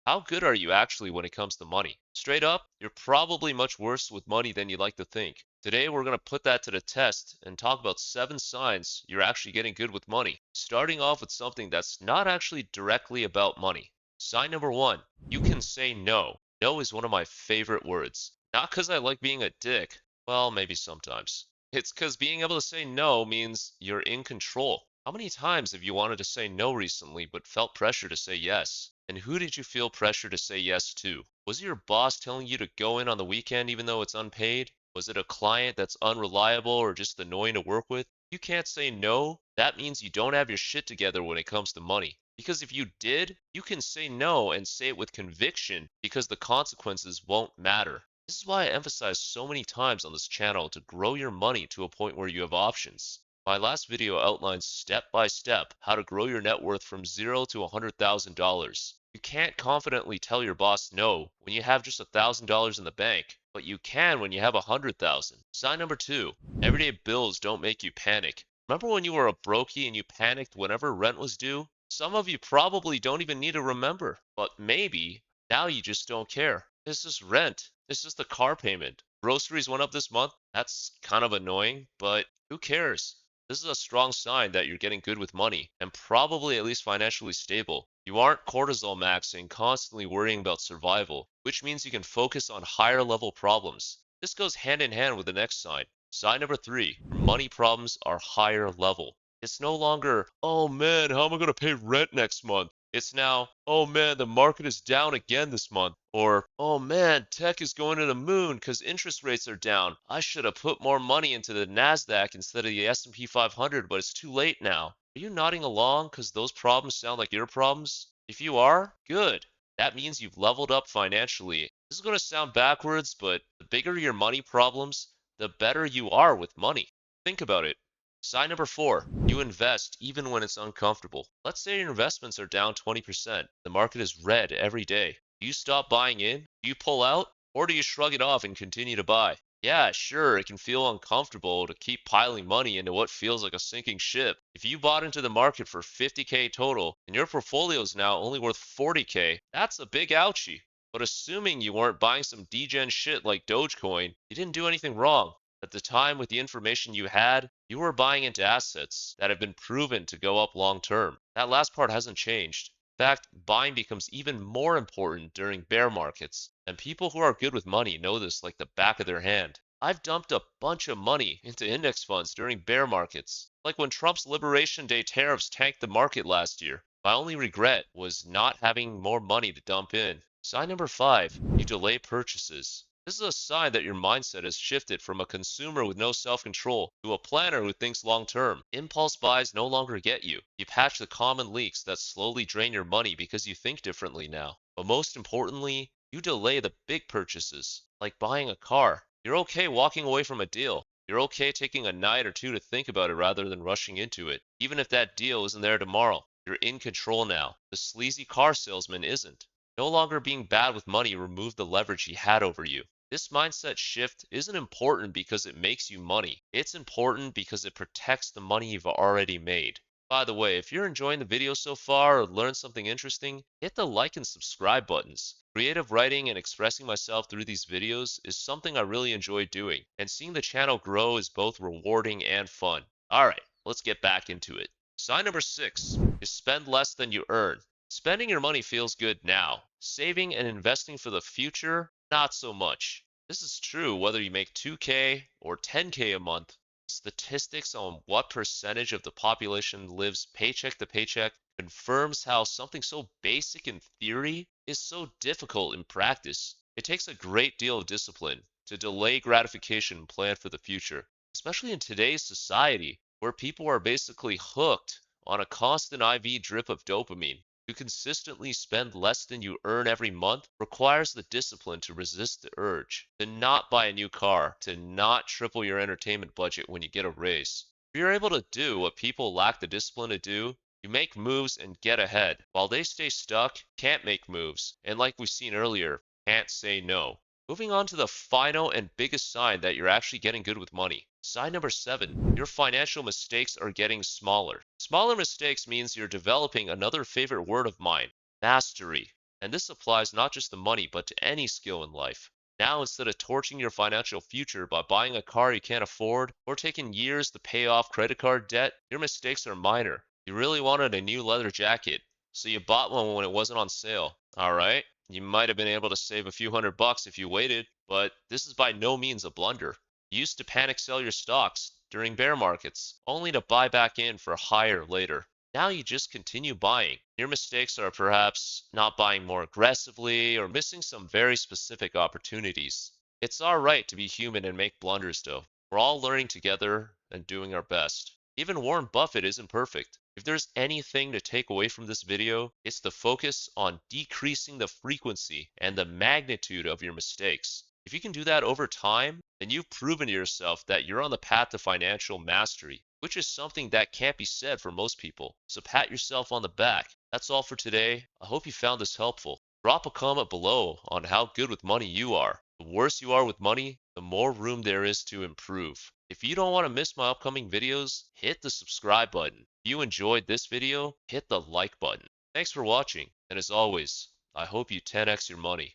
How good are you actually when it comes to money? Straight up, you're probably much worse with money than you like to think. Today, we're going to put that to the test and talk about 7 signs you're actually getting good with money. Starting off with something that's not actually directly about money. Sign number one, you can say no. No is one of my favorite words. Not because I like being a dick. Well, maybe sometimes. It's because being able to say no means you're in control. How many times have you wanted to say no recently but felt pressure to say yes? And who did you feel pressure to say yes to? Was it your boss telling you to go in on the weekend even though it's unpaid? Was it a client that's unreliable or just annoying to work with? You can't say no. That means you don't have your shit together when it comes to money. Because if you did, you can say no and say it with conviction because the consequences won't matter. This is why I emphasize so many times on this channel to grow your money to a point where you have options. My last video outlines step by step how to grow your net worth from zero to $100,000. You can't confidently tell your boss no when you have just $1,000 in the bank, but you can when you have 100,000. Sign number two, everyday bills don't make you panic. Remember when you were a brokey and you panicked whenever rent was due? Some of you probably don't even need to remember, but maybe now you just don't care. It's just rent. It's just the car payment. Groceries went up this month. That's kind of annoying, but who cares? This is a strong sign that you're getting good with money and probably at least financially stable. You aren't cortisol maxing, constantly worrying about survival, which means you can focus on higher level problems. This goes hand in hand with the next sign. Sign number three, money problems are higher level. It's no longer, oh man, how am I going to pay rent next month? It's now, oh man, the market is down again this month. Or, oh man, tech is going to the moon because interest rates are down. I should have put more money into the Nasdaq instead of the S&P 500, but it's too late now. Are you nodding along because those problems sound like your problems? If you are, good. That means you've leveled up financially. This is going to sound backwards, but the bigger your money problems, the better you are with money. Think about it. Sign number four, you invest even when it's uncomfortable. Let's say your investments are down 20%. The market is red every day. Do you stop buying in? Do you pull out? Or do you shrug it off and continue to buy? Yeah, sure, it can feel uncomfortable to keep piling money into what feels like a sinking ship. If you bought into the market for 50K total and your portfolio is now only worth 40K, that's a big ouchie. But assuming you weren't buying some degen shit like Dogecoin, you didn't do anything wrong. At the time, with the information you had, you were buying into assets that have been proven to go up long term. That last part hasn't changed. In fact, buying becomes even more important during bear markets, and people who are good with money know this like the back of their hand. I've dumped a bunch of money into index funds during bear markets, like when Trump's Liberation Day tariffs tanked the market last year. My only regret was not having more money to dump in. Sign number five, you delay purchases. This is a sign that your mindset has shifted from a consumer with no self-control to a planner who thinks long-term. Impulse buys no longer get you. You patch the common leaks that slowly drain your money because you think differently now. But most importantly, you delay the big purchases, like buying a car. You're okay walking away from a deal. You're okay taking a night or two to think about it rather than rushing into it. Even if that deal isn't there tomorrow, you're in control now. The sleazy car salesman isn't. No longer being bad with money removed the leverage he had over you. This mindset shift isn't important because it makes you money. It's important because it protects the money you've already made. By the way, if you're enjoying the video so far or learned something interesting, hit the like and subscribe buttons. Creative writing and expressing myself through these videos is something I really enjoy doing, and seeing the channel grow is both rewarding and fun. Alright, let's get back into it. Sign number six is spend less than you earn. Spending your money feels good now. Saving and investing for the future, not so much. This is true whether you make 2K or 10K a month. Statistics on what percentage of the population lives paycheck to paycheck confirms how something so basic in theory is so difficult in practice. It takes a great deal of discipline to delay gratification and plan for the future, especially in today's society where people are basically hooked on a constant IV drip of dopamine. To consistently spend less than you earn every month requires the discipline to resist the urge, to not buy a new car, to not triple your entertainment budget when you get a raise. If you're able to do what people lack the discipline to do, you make moves and get ahead, while they stay stuck, can't make moves, and like we've seen earlier, can't say no. Moving on to the final and biggest sign that you're actually getting good with money. Sign number seven, your financial mistakes are getting smaller. Smaller mistakes means you're developing another favorite word of mine, mastery. And this applies not just to money, but to any skill in life. Now, instead of torching your financial future by buying a car you can't afford or taking years to pay off credit card debt, your mistakes are minor. You really wanted a new leather jacket, so you bought one when it wasn't on sale. Alright? You might have been able to save a few $100 if you waited, but this is by no means a blunder. You used to panic sell your stocks during bear markets, only to buy back in for higher later. Now you just continue buying. Your mistakes are perhaps not buying more aggressively or missing some very specific opportunities. It's alright to be human and make blunders though. We're all learning together and doing our best. Even Warren Buffett isn't perfect. If there's anything to take away from this video, it's the focus on decreasing the frequency and the magnitude of your mistakes. If you can do that over time, then you've proven to yourself that you're on the path to financial mastery, which is something that can't be said for most people. So pat yourself on the back. That's all for today. I hope you found this helpful. Drop a comment below on how good with money you are. The worse you are with money, the more room there is to improve. If you don't want to miss my upcoming videos, hit the subscribe button. If you enjoyed this video, hit the like button. Thanks for watching, and as always, I hope you 10x your money.